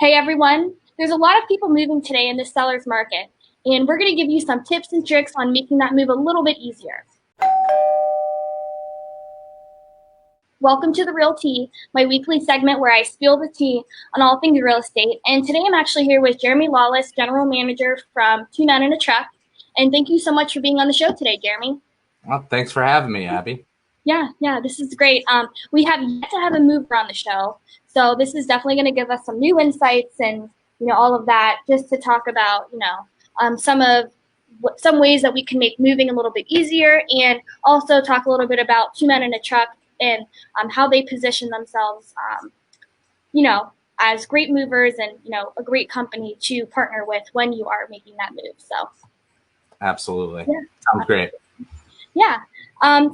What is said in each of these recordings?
Hey everyone, there's a lot of people moving today in the seller's market, and we're going to give you some tips and tricks on making that move a little bit easier. Welcome to The Real Tea, my weekly segment where I spill the tea on all things real estate. And today I'm actually here with Jeremy Lawless, General Manager from Two Men in a Truck. And thank you so much for being on the show today, Jeremy. Well, thanks for having me, Abby. Yeah, this is great. We have yet to have a mover on the show, so this is definitely going to give us some new insights and all of that, just to talk about some ways that we can make moving a little bit easier, and also talk a little bit about Two Men in a Truck and how they position themselves, as great movers and a great company to partner with when you are making that move. So, absolutely, yeah. Sounds great. Yeah.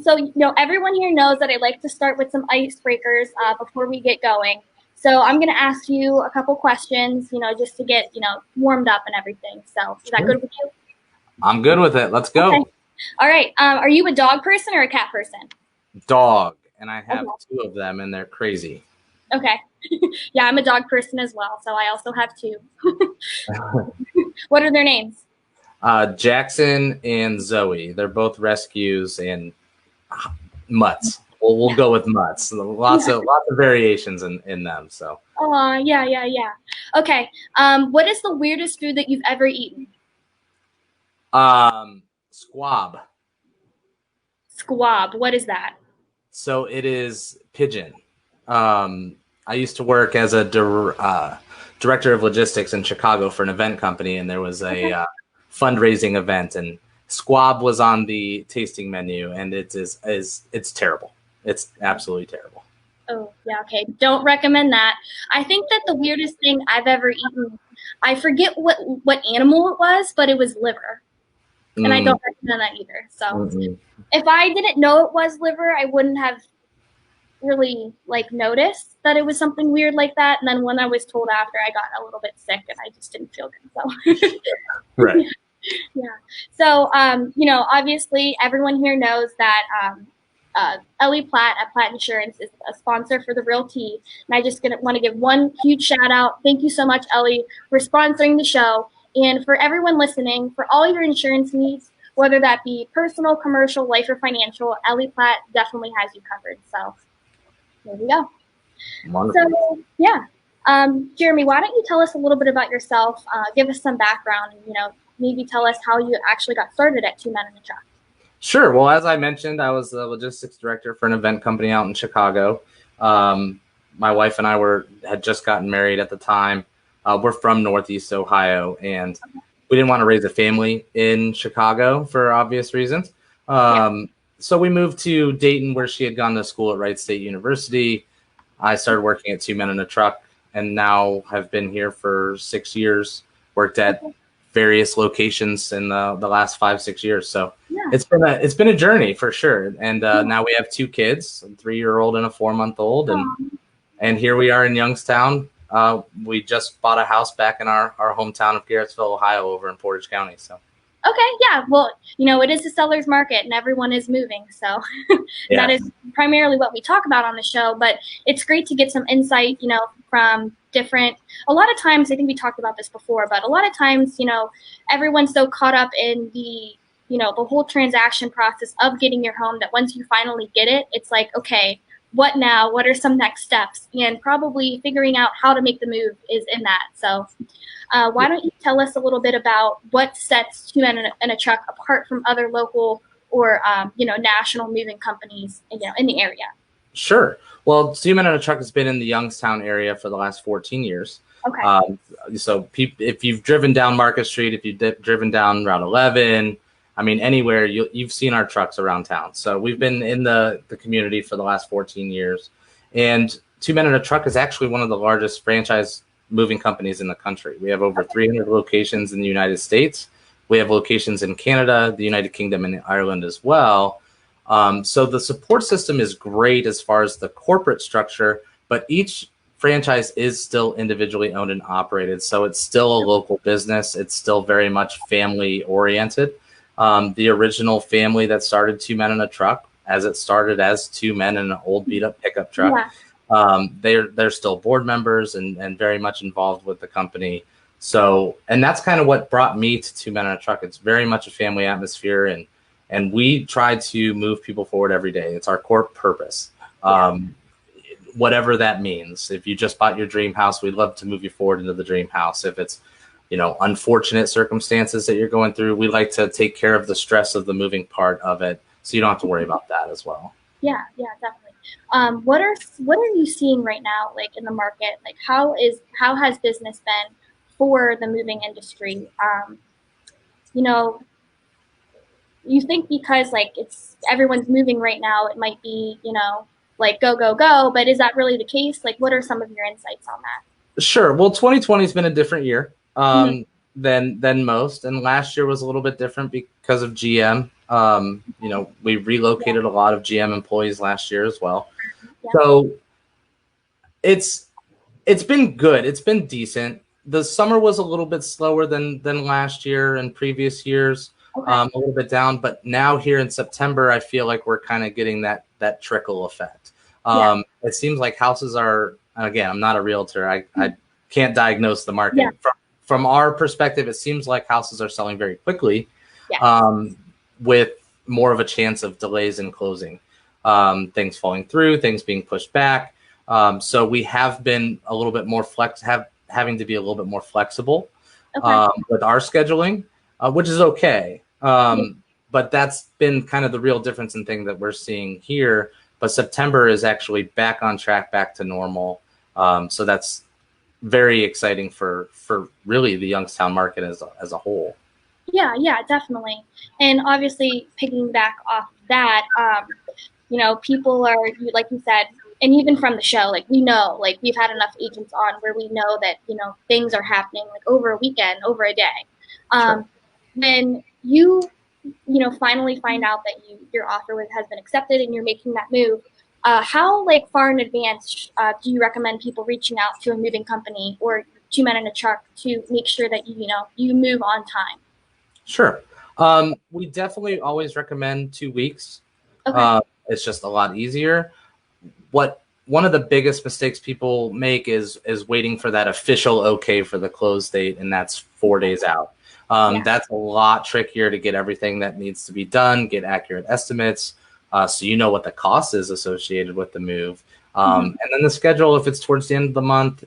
So, everyone here knows that I like to start with some icebreakers before we get going. So I'm going to ask you a couple questions, just to get, warmed up and everything. So is that good with you? I'm good with it. Let's go. Okay. All right. Are you a dog person or a cat person? Dog. And I have two of them, and they're crazy. Okay. Yeah, I'm a dog person as well. So I also have two. What are their names? Jackson and Zoe. They're both rescues and mutts. We'll go with mutts. Lots of variations in them. So. Oh, yeah. Okay. What is the weirdest food that you've ever eaten? Squab. Squab. What is that? So it is pigeon. I used to work as a director of logistics in Chicago for an event company, and there was a fundraising event, and squab was on the tasting menu, and it's terrible. It's absolutely terrible. Oh, yeah, okay. Don't recommend that. I think that the weirdest thing I've ever eaten, I forget what animal it was, but it was liver. And I don't recommend that either. So if I didn't know it was liver, I wouldn't have really noticed that it was something weird like that. And then when I was told after, I got a little bit sick and I just didn't feel good. So right. Yeah. So obviously everyone here knows that Ellie Platt at Platt Insurance is a sponsor for The Real Tea. And I just want to give one huge shout out. Thank you so much, Ellie, for sponsoring the show. And for everyone listening, for all your insurance needs, whether that be personal, commercial, life, or financial, Ellie Platt definitely has you covered. So there we go. Wonderful. So, yeah. Jeremy, why don't you tell us a little bit about yourself, give us some background, and, maybe tell us how you actually got started at Two Men in a Truck. Sure. Well, as I mentioned, I was the logistics director for an event company out in Chicago. My wife and I had just gotten married at the time. We're from Northeast Ohio, and we didn't want to raise a family in Chicago for obvious reasons. So we moved to Dayton, where she had gone to school at Wright State University. I started working at Two Men in a Truck, and now have been here for 6 years, worked at various locations in the last 5-6 years. So it's been a journey for sure. And now we have two kids, a 3-year-old and a 4-month-old. And here we are in Youngstown. We just bought a house back in our hometown of Garrettsville, Ohio, over in Portage County. So. Okay, yeah. Well, it is a seller's market and everyone is moving. So that is primarily what we talk about on the show. But it's great to get some insight, from different, a lot of times, I think we talked about this before, but a lot of times, everyone's so caught up in the whole transaction process of getting your home that once you finally get it, it's like, okay, what now? What are some next steps? And probably figuring out how to make the move is in that. So why don't you tell us a little bit about what sets Two Men in a Truck apart from other local or national moving companies in the area? Sure. Well, Two Men in a Truck has been in the Youngstown area for the last 14 years. Okay. So if you've driven down Market Street, if you've driven down Route 11, I mean, anywhere, you've seen our trucks around town. So we've been in the community for the last 14 years. And Two Men in a Truck is actually one of the largest franchise moving companies in the country. We have over 300 locations in the United States. We have locations in Canada, the United Kingdom, and Ireland as well. So the support system is great as far as the corporate structure, but each franchise is still individually owned and operated. So it's still a local business. It's still very much family oriented. The original family that started Two Men in a Truck, as it started as two men in an old beat up pickup truck. They're still board members and very much involved with the company. So, and that's kind of what brought me to Two Men on a Truck. It's very much a family atmosphere, and we try to move people forward every day. It's our core purpose. Whatever that means. If you just bought your dream house, we'd love to move you forward into the dream house. If it's, unfortunate circumstances that you're going through, we like to take care of the stress of the moving part of it, so you don't have to worry about that as well. Yeah, definitely. What are you seeing right now, like in the market? Like how has business been for the moving industry? You think because like everyone's moving right now, it might be, like go, go, go, but is that really the case? Like, what are some of your insights on that? Sure. Well, 2020 has been a different year than most, and last year was a little bit different because of GM. We relocated a lot of GM employees last year as well. Yeah. So it's been good. It's been decent. The summer was a little bit slower than last year and previous years. Okay. A little bit down, but now here in September, I feel like we're kind of getting that trickle effect. It seems like houses are, and again, I'm not a realtor. I can't diagnose the market. Yeah. From our perspective, it seems like houses are selling very quickly, with more of a chance of delays in closing, things falling through, things being pushed back. So we have been a little bit more having to be a little bit more flexible with our scheduling, which is okay. But that's been kind of the real difference in thing that we're seeing here. But September is actually back on track, back to normal. So that's very exciting for really the Youngstown market as a whole. Yeah, definitely. And obviously picking back off that, people are, like you said, and even from the show, like we know, like we've had enough agents on where we know that, things are happening like over a weekend, over a day. Sure. When you finally find out that your offer has been accepted and you're making that move, how like far in advance do you recommend people reaching out to a moving company or Two Men in a Truck to make sure that you move on time? Sure. We definitely always recommend 2 weeks. Okay. It's just a lot easier. One of the biggest mistakes people make is waiting for that official okay for the close date, and that's 4 days out. That's a lot trickier to get everything that needs to be done, get accurate estimates, so you know what the cost is associated with the move. And then the schedule, if it's towards the end of the month,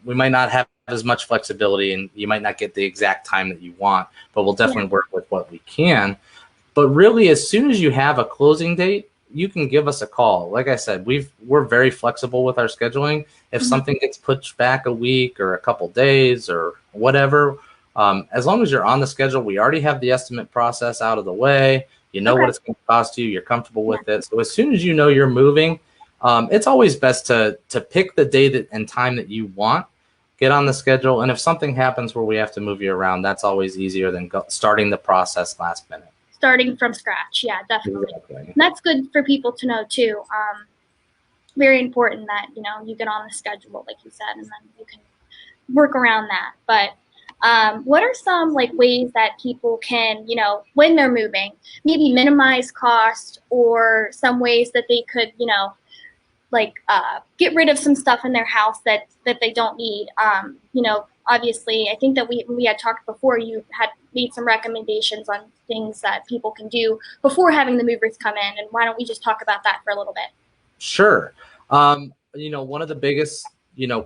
we might not have as much flexibility, and you might not get the exact time that you want, but we'll definitely work with what we can. But really, as soon as you have a closing date, you can give us a call. Like I said, we're very flexible with our scheduling. If something gets pushed back a week or a couple days or whatever, as long as you're on the schedule, we already have the estimate process out of the way. You know what it's going to cost you. You're comfortable with it. So as soon as you know you're moving, it's always best to pick the day and time that you want, get on the schedule. And if something happens where we have to move you around, that's always easier than starting the process last minute. Starting from scratch. Yeah, definitely. Exactly. And that's good for people to know too. Very important that, you get on the schedule, like you said, and then you can work around that. But what are some like ways that people can, when they're moving, maybe minimize cost, or some ways that they could, get rid of some stuff in their house that they don't need? Obviously, I think that we had talked before, you had made some recommendations on things that people can do before having the movers come in. And why don't we just talk about that for a little bit? Sure. One of the biggest,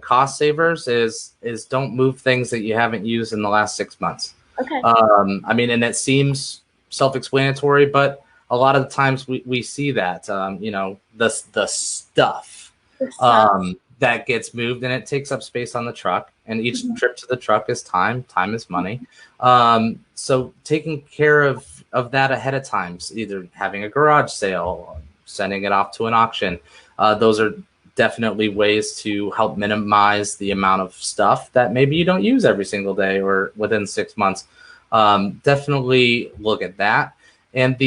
cost savers is don't move things that you haven't used in the last 6 months. Okay. And it seems self-explanatory, but a lot of the times we see that, the stuff that gets moved, and it takes up space on the truck, and each trip to the truck is time is money. So taking care of that ahead of time, so either having a garage sale, sending it off to an auction, those are definitely ways to help minimize the amount of stuff that maybe you don't use every single day or within 6 months. Definitely look at that. And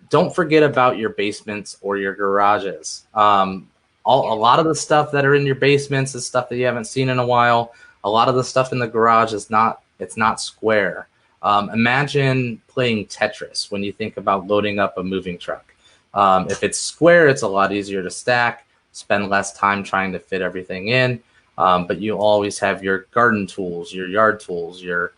don't forget about your basements or your garages. A lot of the stuff that are in your basements is stuff that you haven't seen in a while. A lot of the stuff in the garage it's not square. Imagine playing Tetris when you think about loading up a moving truck. If it's square, it's a lot easier to stack. spend less time trying to fit everything in. But you always have your garden tools, your yard tools, your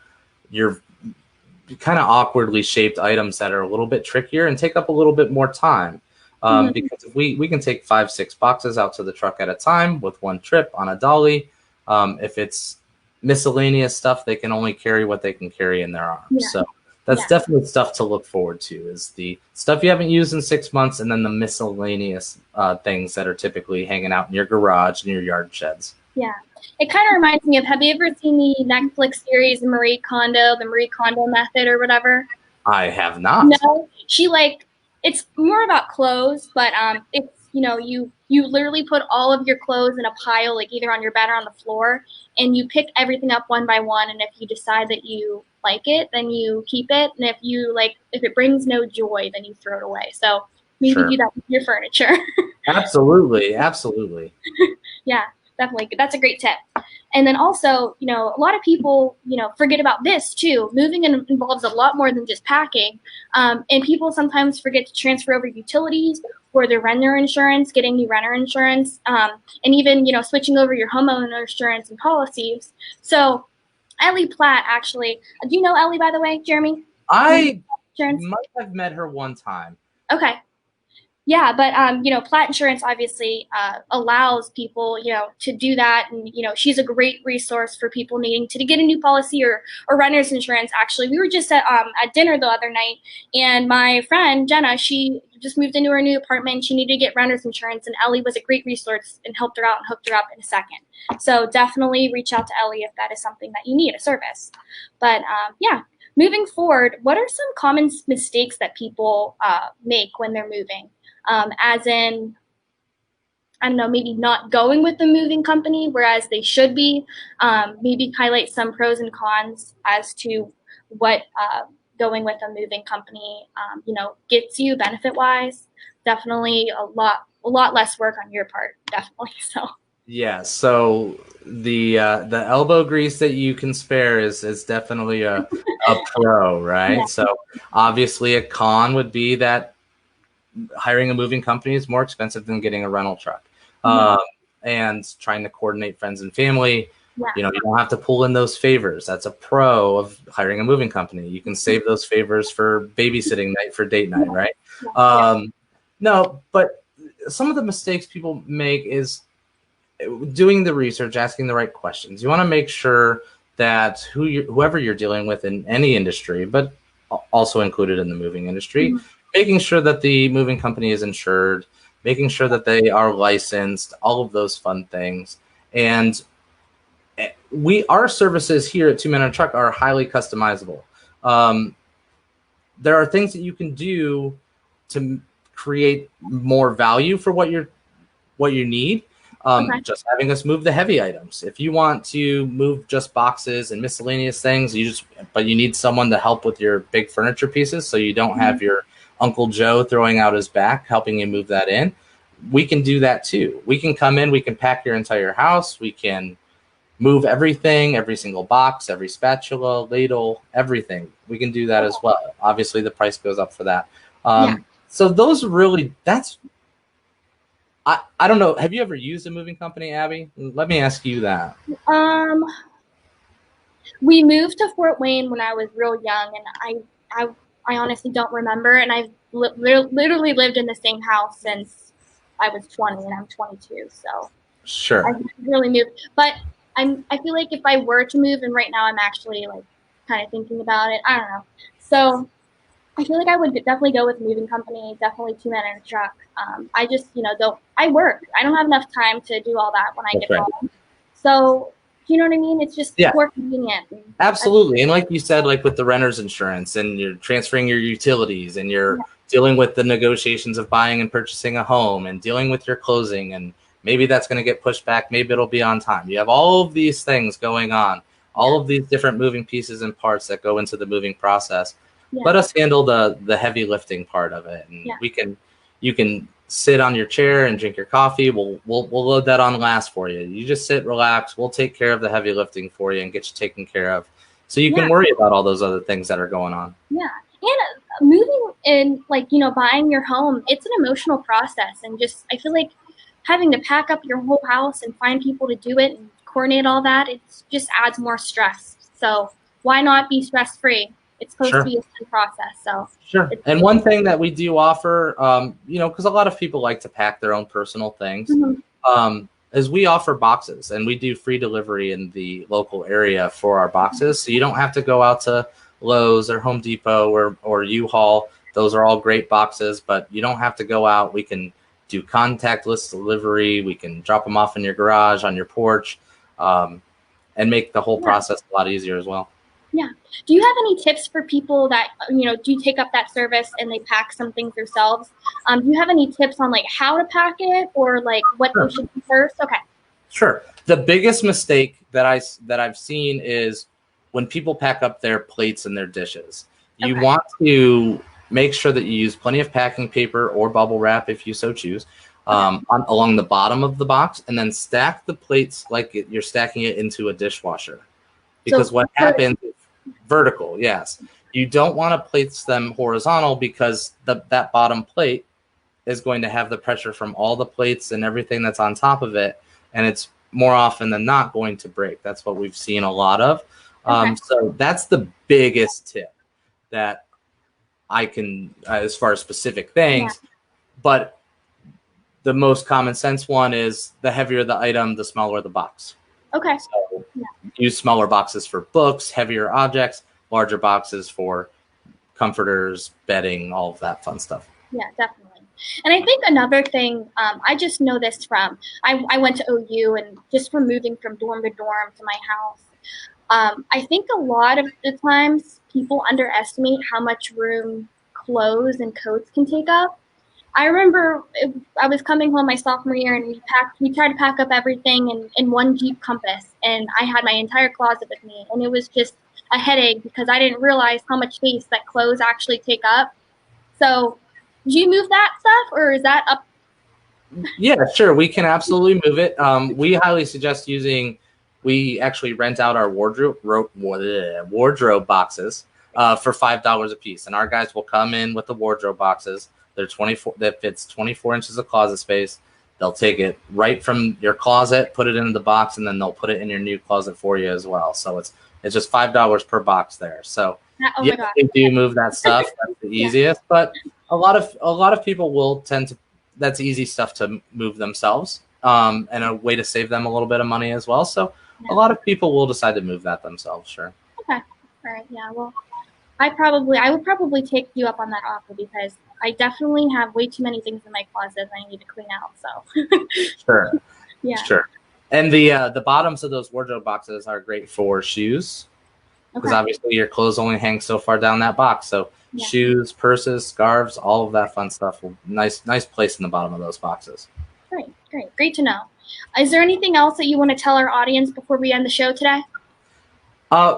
kind of awkwardly shaped items that are a little bit trickier and take up a little bit more time. Because if we can take 5-6 boxes out to the truck at a time with one trip on a dolly. If it's miscellaneous stuff, they can only carry what they can carry in their arms. So that's definitely stuff to look forward to, is the stuff you haven't used in 6 months, and then the miscellaneous things that are typically hanging out in your garage and your yard sheds. Yeah. It kind of reminds me of, have you ever seen the Netflix series Marie Kondo, the Marie Kondo method or whatever? I have not. No, it's more about clothes, but it's, you literally put all of your clothes in a pile, like either on your bed or on the floor, and you pick everything up one by one. And if you decide that you like it, then you keep it. And if it brings no joy, then you throw it away. So maybe do that with your furniture. Absolutely. Yeah, definitely. That's a great tip. And then also, a lot of people, forget about this too. Moving involves a lot more than just packing. And people sometimes forget to transfer over utilities or their renter insurance, getting new renter insurance, and even, switching over your homeowner insurance and policies. So Ellie Platt, actually, do you know Ellie, by the way, Jeremy? I might have met her one time. Okay. Yeah, but Platt Insurance obviously allows people, to do that, and she's a great resource for people needing to get a new policy or renter's insurance. Actually, we were just at dinner the other night, and my friend Jenna, she just moved into her new apartment. She needed to get renter's insurance, and Ellie was a great resource and helped her out and hooked her up in a second. So definitely reach out to Ellie if that is something that you need, a service. But moving forward, what are some common mistakes that people make when they're moving? As in, I don't know, maybe not going with the moving company, whereas they should be. Maybe highlight some pros and cons as to what going with a moving company, gets you benefit-wise. Definitely a lot less work on your part, definitely. So. Yeah. So the elbow grease that you can spare is definitely a pro, right? Yeah. So obviously a con would be that hiring a moving company is more expensive than getting a rental truck. And trying to coordinate friends and family, you don't have to pull in those favors. That's a pro of hiring a moving company. You can save those favors for babysitting night, for date night, right? No, but some of the mistakes people make is doing the research, asking the right questions. You want to make sure that whoever you're dealing with in any industry, but also included in the moving industry, making sure that the moving company is insured, making sure that they are licensed, all of those fun things. And our services here at Two Men and a Truck are highly customizable. There are things that you can do to create more value for what you need. Just having us move the heavy items. If you want to move just boxes and miscellaneous things, but you need someone to help with your big furniture pieces, so you don't have your Uncle Joe throwing out his back, helping you move that in, we can do that too. We can come in, we can pack your entire house, we can move everything, every single box, every spatula, ladle, everything. We can do that as well. Obviously, the price goes up for that. So those really, I don't know. Have you ever used a moving company, Abby? Let me ask you that. We moved to Fort Wayne when I was real young, and I honestly don't remember. And I've literally lived in the same house since I was 20, and I'm 22. So sure, I really moved. But I feel like if I were to move, and right now I'm actually kind of thinking about it. I don't know. So I feel like I would definitely go with moving company. Definitely Two Men and a Truck. I just I work. I don't have enough time to do all that when I get home. So. You know what I mean? It's just more convenient. Absolutely. And like you said, like with the renter's insurance, and you're transferring your utilities, and you're dealing with the negotiations of buying and purchasing a home, and dealing with your closing, and maybe that's going to get pushed back. Maybe it'll be on time. You have all of these things going on, all of these different moving pieces and parts that go into the moving process. Let us handle the heavy lifting part of it. And you can sit on your chair and drink your coffee. We'll load that on last for you. You just sit, relax. We'll take care of the heavy lifting for you and get you taken care of, so you can worry about all those other things that are going on. Yeah. And moving and buying your home, it's an emotional process. And just, I feel like having to pack up your whole house and find people to do it and coordinate all that, it just adds more stress. So why not be stress-free? It's supposed to be a fun process. So sure. And one thing that we do offer, you know, because a lot of people like to pack their own personal things, is we offer boxes, and we do free delivery in the local area for our boxes. So you don't have to go out to Lowe's or Home Depot or U-Haul. Those are all great boxes, but you don't have to go out. We can do contactless delivery. We can drop them off in your garage, on your porch, and make the whole process a lot easier as well. Yeah. Do you have any tips for people that, you know, do take up that service and they pack some things themselves? Do you have any tips on like how to pack it or like what they should do first? Okay. Sure. The biggest mistake that I've seen is when people pack up their plates and their dishes. You want to make sure that you use plenty of packing paper or bubble wrap if you so choose along the bottom of the box, and then stack the plates like you're stacking it into a dishwasher. Because what happens is vertical, yes. You don't want to place them horizontal because that bottom plate is going to have the pressure from all the plates and everything that's on top of it, and it's more often than not going to break. That's what we've seen a lot of. So that's the biggest tip that I can, as far as specific things, but the most common sense one is the heavier the item, the smaller the box. Okay. So use smaller boxes for books, heavier objects, larger boxes for comforters, bedding, all of that fun stuff. Yeah, definitely. And I think another thing, I just know this from, I went to OU, and just from moving from dorm to dorm to my house, I think a lot of the times people underestimate how much room clothes and coats can take up. I remember I was coming home my sophomore year, and we tried to pack up everything in one Jeep Compass, and I had my entire closet with me, and it was just a headache because I didn't realize how much space that clothes actually take up. So, do you move that stuff, or is that up? Yeah, sure. We can absolutely move it. We highly suggest we actually rent out our wardrobe boxes for $5 a piece, and our guys will come in with the wardrobe boxes. They're 24. That fits 24 inches of closet space. They'll take it right from your closet, put it into the box, and then they'll put it in your new closet for you as well. So it's just $5 per box there. So we do move that stuff. That's the easiest, but a lot of people will tend to. That's easy stuff to move themselves, and a way to save them a little bit of money as well. So a lot of people will decide to move that themselves. Sure. Okay. All right. Yeah. Well, I would probably take you up on that offer because I definitely have way too many things in my closet that I need to clean out. So. Sure. Yeah. Sure. And the bottoms of those wardrobe boxes are great for shoes, because obviously your clothes only hang so far down that box. So shoes, purses, scarves, all of that fun stuff. Nice place in the bottom of those boxes. Great to know. Is there anything else that you want to tell our audience before we end the show today?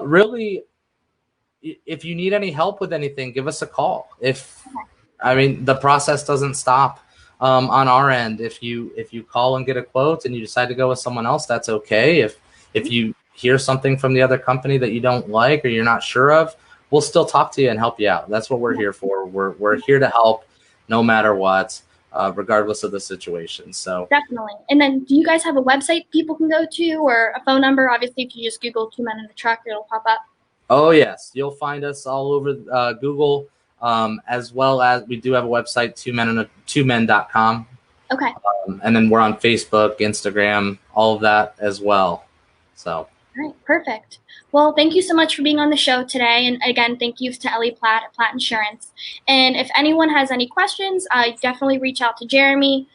Really, if you need any help with anything, give us a call. I mean, the process doesn't stop on our end. If you call and get a quote and you decide to go with someone else, that's okay. If you hear something from the other company that you don't like or you're not sure of, we'll still talk to you and help you out. That's what we're here for. We're here to help no matter what, regardless of the situation. So definitely. And then do you guys have a website people can go to or a phone number? Obviously, if you just Google 2 Men in a Truck, it'll pop up. Oh, yes. You'll find us all over Google, as well as we do have a website, 2men.com. Okay. And then we're on Facebook, Instagram, all of that as well. So. All right. Perfect. Well, thank you so much for being on the show today. And again, thank you to Ellie Platt at Platt Insurance. And if anyone has any questions, definitely reach out to Jeremy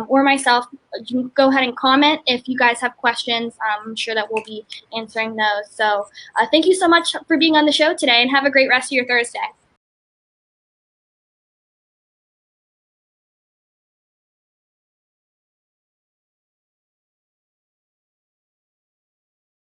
or myself. You can go ahead and comment if you guys have questions. I'm sure that we'll be answering those. So thank you so much for being on the show today, and have a great rest of your Thursday.